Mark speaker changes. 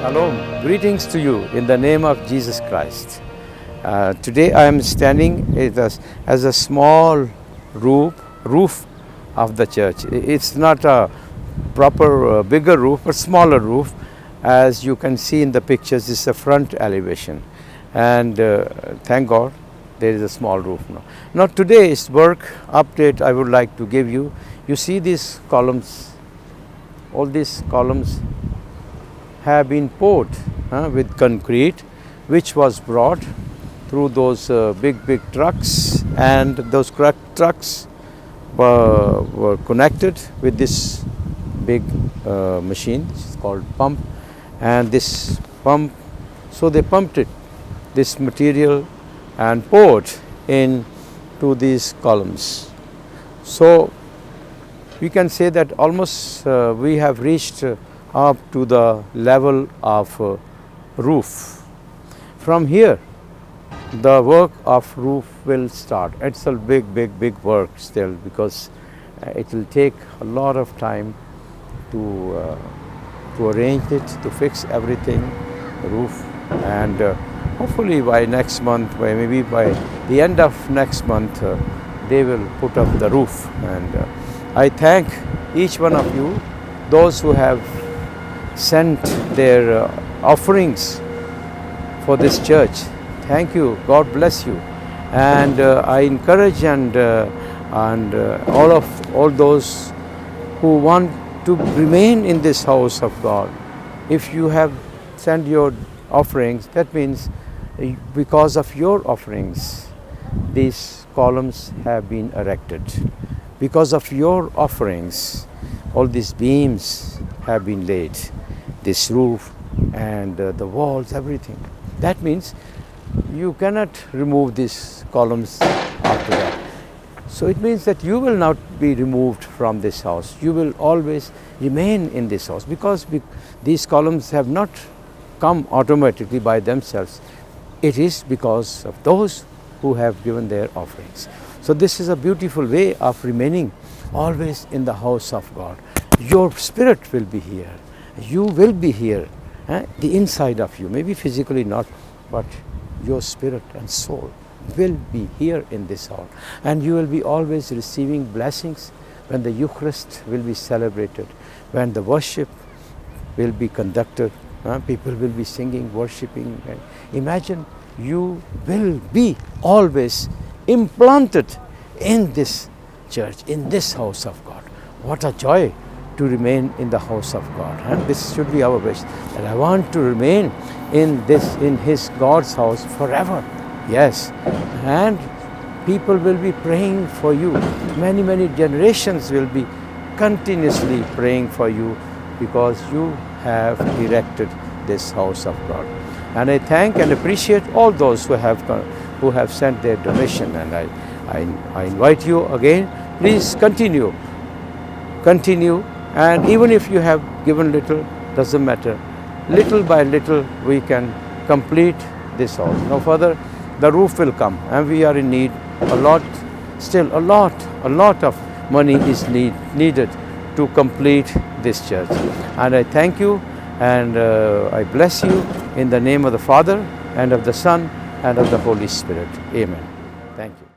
Speaker 1: Shalom. Greetings to you in the name of Jesus Christ. Today I am standing as a small roof of the church. It's not a proper bigger roof, but smaller roof. As you can see in the pictures, this is a front elevation. And thank God there is a small roof now. Now today's work update I would like to give you. You see these columns, all these columns have been poured with concrete, which was brought through those big trucks, and those trucks were connected with this big machine. It's called pump, and this pump, so they pumped this material and poured into these columns. So we can say that almost we have reached up to the level of roof. From here the work of roof will start. It's a big work still, because it will take a lot of time to arrange it, to fix everything, the roof, and hopefully by next month, maybe by the end of next month, they will put up the roof. And I thank each one of you, those who have sent their offerings for this church. Thank you. God bless you. And I encourage and all those who want to remain in this house of God. If you have sent your offerings, that means because of your offerings, these columns have been erected. Because of your offerings, all these beams have been laid, this roof and the walls, everything. That means you cannot remove these columns after that. So it means that you will not be removed from this house. You will always remain in this house, because these columns have not come automatically by themselves. It is because of those who have given their offerings. So this is a beautiful way of remaining always in the house of God. Your spirit will be here. You will be here, the inside of you, maybe physically not, but your spirit and soul will be here in this hall. And you will be always receiving blessings when the Eucharist will be celebrated, when the worship will be conducted, people will be singing, worshipping. Imagine you will be always implanted in this church, in this house of God. What a joy to remain in the house of God. And this should be our wish, that I want to remain in His God's house forever. Yes, and people will be praying for you. Many generations will be continuously praying for you, because you have erected this house of God. And I thank and appreciate all those who have sent their donation. And I invite you again, please continue. And even if you have given little, doesn't matter. Little by little we can complete this house. Now further, the roof will come, and we are in need a lot of money is needed to complete this church. And I thank you, and I bless you in the name of the Father, and of the Son, and of the Holy Spirit. Amen. Thank you.